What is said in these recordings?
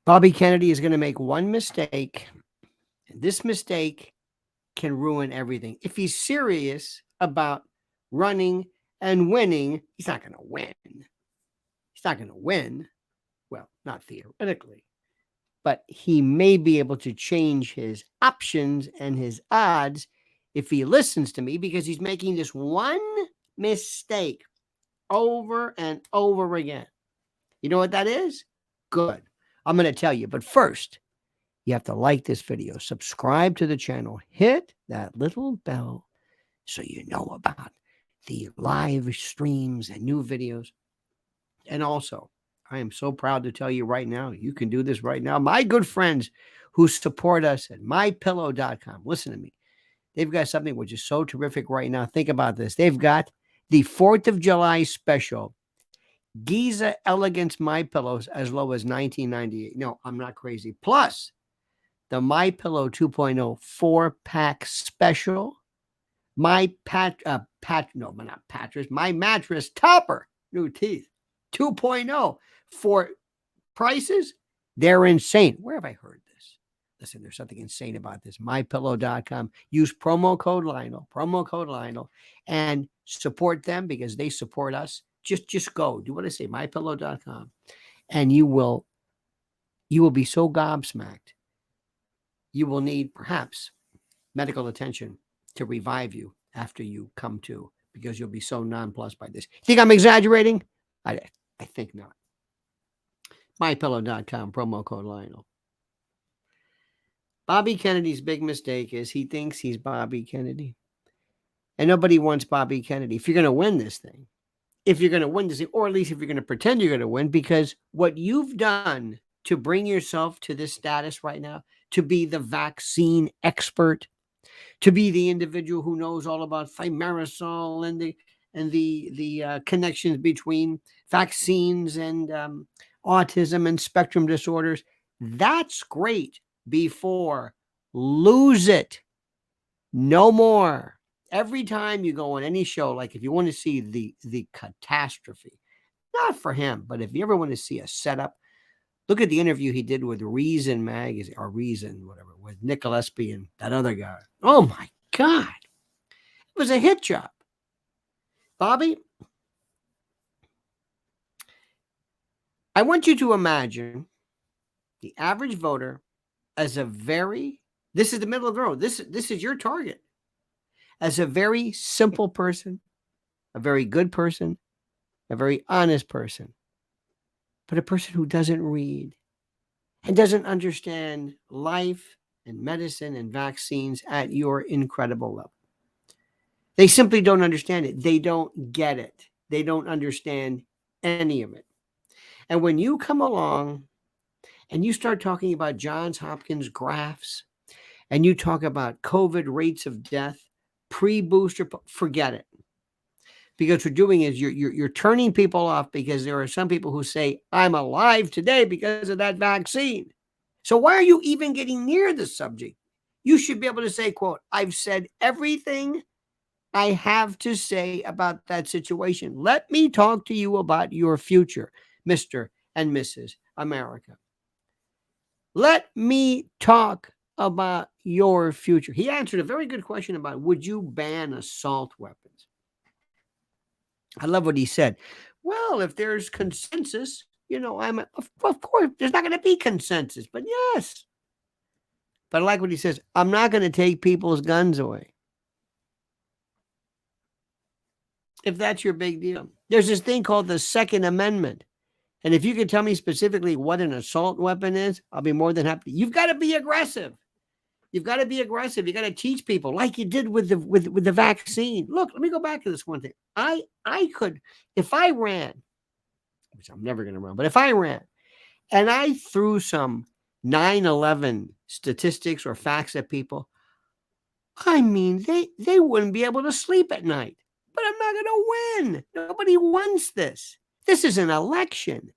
Bobby Kennedy is going to make one mistake, and this mistake can ruin everything. If he's serious about running and winning, he's not going to win. He's not going to win. Well, not theoretically, but he may be able to change his options and his odds if he listens to me, because he's making this one mistake over and over again. You know what that is? Good. I'm going to tell you. But first, you have to like this video, subscribe to the channel, hit that little bell so you know about the live streams and new videos. And also, I am so proud to tell you right now, you can do this right now. My good friends who support us at mypillow.com, listen to me. They've got something which is so terrific right now. Think about this. They've got the 4th of July special, Giza Elegance My Pillows, as low as $19.98. No, I'm not crazy. Plus, the My Pillow 2.0 4-pack special, my my mattress topper, new teeth, 2.0 for prices. They're insane. Where have I heard this? Listen, there's something insane about this. MyPillow.com. Use promo code Lionel, and support them because they support us. Just go. Do what I say, MyPillow.com, and you will be so gobsmacked. You will need perhaps medical attention to revive you after you come to, because you'll be so nonplussed by this. Think I'm exaggerating? I think not. MyPillow.com, promo code Lionel. Bobby Kennedy's big mistake is he thinks he's Bobby Kennedy. And nobody wants Bobby Kennedy. If you're going to win this thing, or at least if you're going to pretend you're going to win, because what you've done to bring yourself to this status right now, to be the vaccine expert, to be the individual who knows all about thimerosal and the connections between vaccines and autism and spectrum disorders. That's great. Before, lose it. No more. Every time you go on any show, like if you want to see the catastrophe, not for him, but if you ever want to see a setup, look at the interview he did with Reason magazine, or Reason, whatever, with Nick Gillespie and that other guy. Oh my God. It was a hit job. Bobby, I want you to imagine the average voter as this is the middle of the road. This is your target. As a very simple person, a very good person, a very honest person, but a person who doesn't read and doesn't understand life and medicine and vaccines at your incredible level. They simply don't understand it. They don't get it. They don't understand any of it. And when you come along and you start talking about Johns Hopkins graphs, and you talk about COVID rates of death, pre-booster, forget it. Because what you're doing is you're turning people off, because there are some people who say, I'm alive today because of that vaccine. So why are you even getting near the subject? You should be able to say, quote, I've said everything I have to say about that situation. Let me talk to you about your future, Mr. and Mrs. America. Let me talk about your future. He answered a very good question about, would you ban assault weapons? I love what he said. Well, if there's consensus, of course, there's not going to be consensus, but yes. But I like what he says. I'm not going to take people's guns away. If that's your big deal. There's this thing called the Second Amendment. And if you can tell me specifically what an assault weapon is, I'll be more than happy. You've got to be aggressive. You've got to be aggressive. You got to teach people, like you did with the vaccine. Look, let me go back to this one thing. I could, if I ran, which I'm never going to run, but if I ran and I threw some 9/11 statistics or facts at people, I mean, they wouldn't be able to sleep at night. But I'm not going to win. Nobody wants this. This is an election.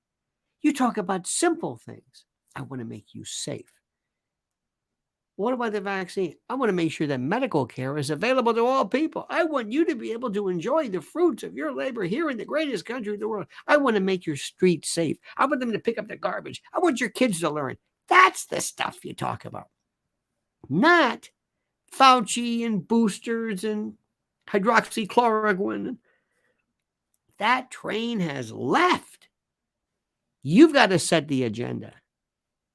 You talk about simple things. I want to make you safe. What about the vaccine? I want to make sure that medical care is available to all people. I want you to be able to enjoy the fruits of your labor here in the greatest country in the world. I want to make your streets safe. I want them to pick up the garbage. I want your kids to learn. That's the stuff you talk about, not Fauci and boosters and hydroxychloroquine. That train has left. You've got to set the agenda.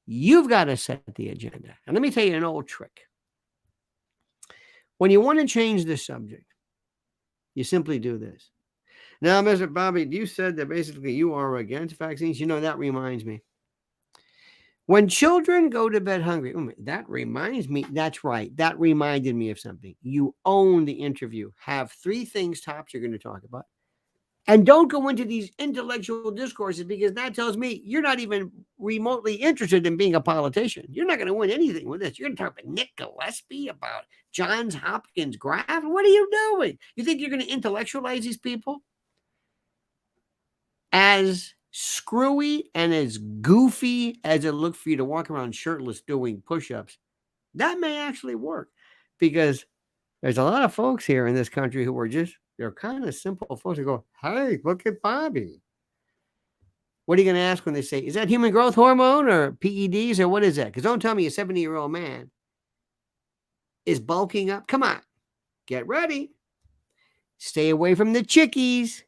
You've got to set the agenda. And let me tell you an old trick. When you want to change the subject, you simply do this. Now, Mr. Bobby, you said that basically you are against vaccines. You know, that reminds me. When children go to bed hungry, that reminds me. That's right. That reminded me of something. You own the interview. Have 3 things tops you're going to talk about. And don't go into these intellectual discourses, because that tells me you're not even remotely interested in being a politician. You're not going to win anything with this. You're going to talk about Nick Gillespie, about Johns Hopkins graph. What are you doing? You think you're going to intellectualize these people? As screwy and as goofy as it looked for you to walk around shirtless doing push-ups, that may actually work, because there's a lot of folks here in this country who are they're kind of simple folks who go, hey, look at Bobby. What are you going to ask when they say, is that human growth hormone or PEDs or what is that? Because don't tell me a 70-year-old man is bulking up. Come on, get ready. Stay away from the chickies.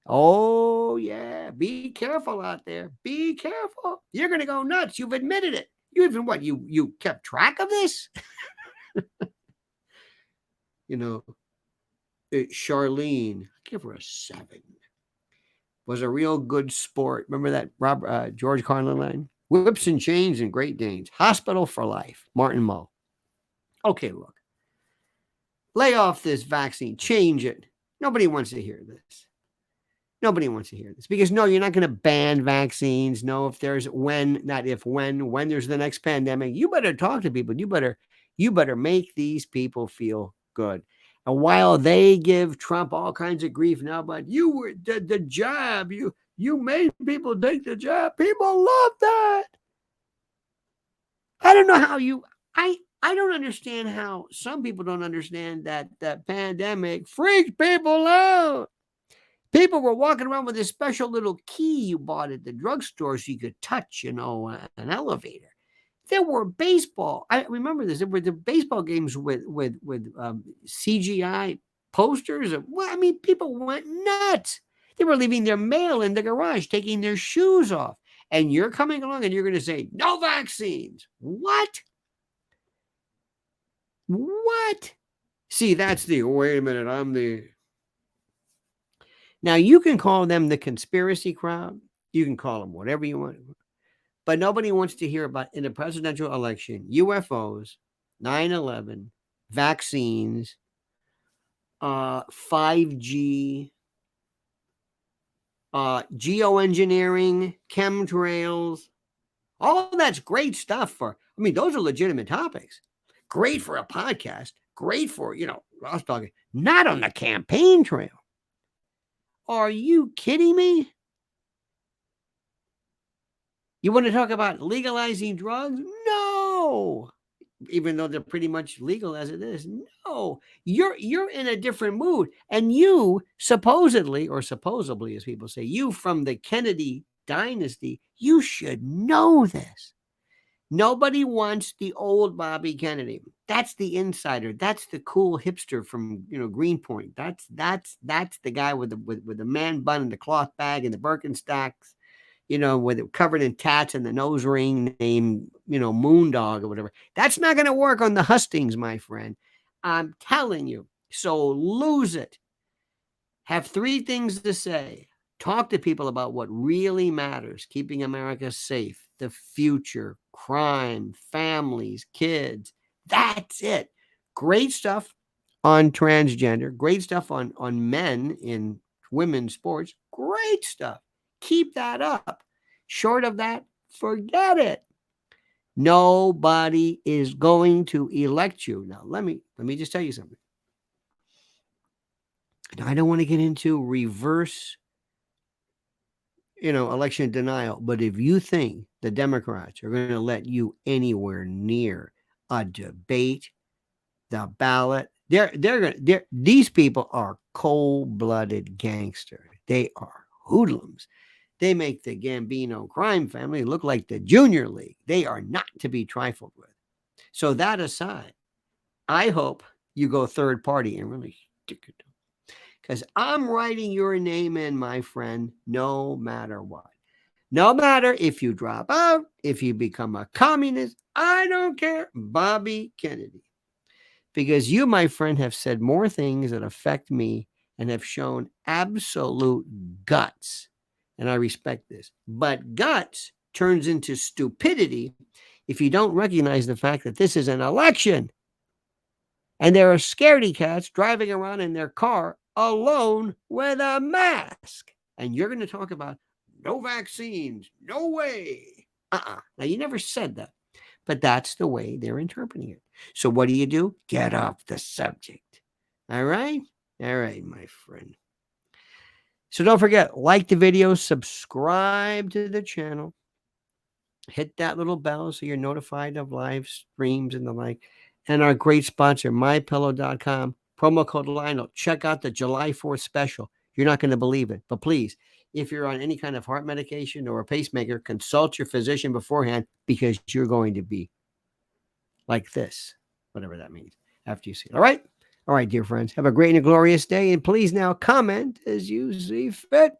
Oh, yeah. Be careful out there. Be careful. You're going to go nuts. You've admitted it. You even what? You kept track of this? You know, Charlene, give her a 7. Was a real good sport. Remember that George Carlin line? Whips and chains and Great Danes. Hospital for life. Martin Mull. Okay, look. Lay off this vaccine. Change it. Nobody wants to hear this. Nobody wants to hear this, because no, you're not going to ban vaccines. No, if there's when there's the next pandemic, you better talk to people. You better make these people feel good. And while they give Trump all kinds of grief now, but you were the jab, you made people take the jab. People love that. I don't know how I don't understand how some people don't understand that the pandemic freaked people out. People were walking around with this special little key you bought at the drugstore so you could touch, an elevator. There were I remember this. There were the baseball games with CGI posters. People went nuts. They were leaving their mail in the garage, taking their shoes off. And you're coming along and you're going to say, no vaccines. What? What? See, that's wait a minute, Now, you can call them the conspiracy crowd. You can call them whatever you want. But nobody wants to hear about, in a presidential election, UFOs, 9/11, vaccines, 5G, geoengineering, chemtrails. All that's great stuff those are legitimate topics. Great for a podcast. Great for, us talking. Not on the campaign trail. Are you kidding me? You want to talk about legalizing drugs? No. Even though they're pretty much legal as it is. No. You're in a different mood. And you supposedly, as people say, you from the Kennedy dynasty, you should know this. Nobody wants the old Bobby Kennedy. That's the insider. That's the cool hipster from Greenpoint. That's the guy with the man bun and the cloth bag and the Birkenstocks, with it covered in tats and the nose ring named Moondog or whatever. That's not going to work on the hustings, my friend. I'm telling you. So lose it. Have 3 things to say. Talk to people about what really matters, keeping America safe, the future, crime, families, kids. That's it. Great stuff on transgender. Great stuff on men in women's sports. Great stuff. Keep that up. Short of that, forget it. Nobody is going to elect you. Now, let me just tell you something. I don't want to get into reverse election denial. But if you think the Democrats are going to let you anywhere near a debate, the ballot. These people are cold-blooded gangsters. They are hoodlums. They make the Gambino crime family look like the Junior League. They are not to be trifled with. So that aside, I hope you go third party and really stick it, because I'm writing your name in, my friend, no matter what. No matter if you drop out, if you become a communist, I don't care. Bobby Kennedy. Because you, my friend, have said more things that affect me and have shown absolute guts. And I respect this. But guts turns into stupidity if you don't recognize the fact that this is an election. And there are scaredy cats driving around in their car alone with a mask. And you're going to talk about no vaccines, no way. Now, you never said that, but that's the way they're interpreting it. So what do? Get off the subject. All right? All right, my friend. So don't forget, like the video, subscribe to the channel, hit that little bell so you're notified of live streams and the like. And our great sponsor, mypillow.com, promo code Lionel. Check out the July 4th special. You're not going to believe it. But please, if you're on any kind of heart medication or a pacemaker, consult your physician beforehand, because you're going to be like this, whatever that means, after you see it. All right? All right, dear friends. Have a great and a glorious day. And please now comment as you see fit.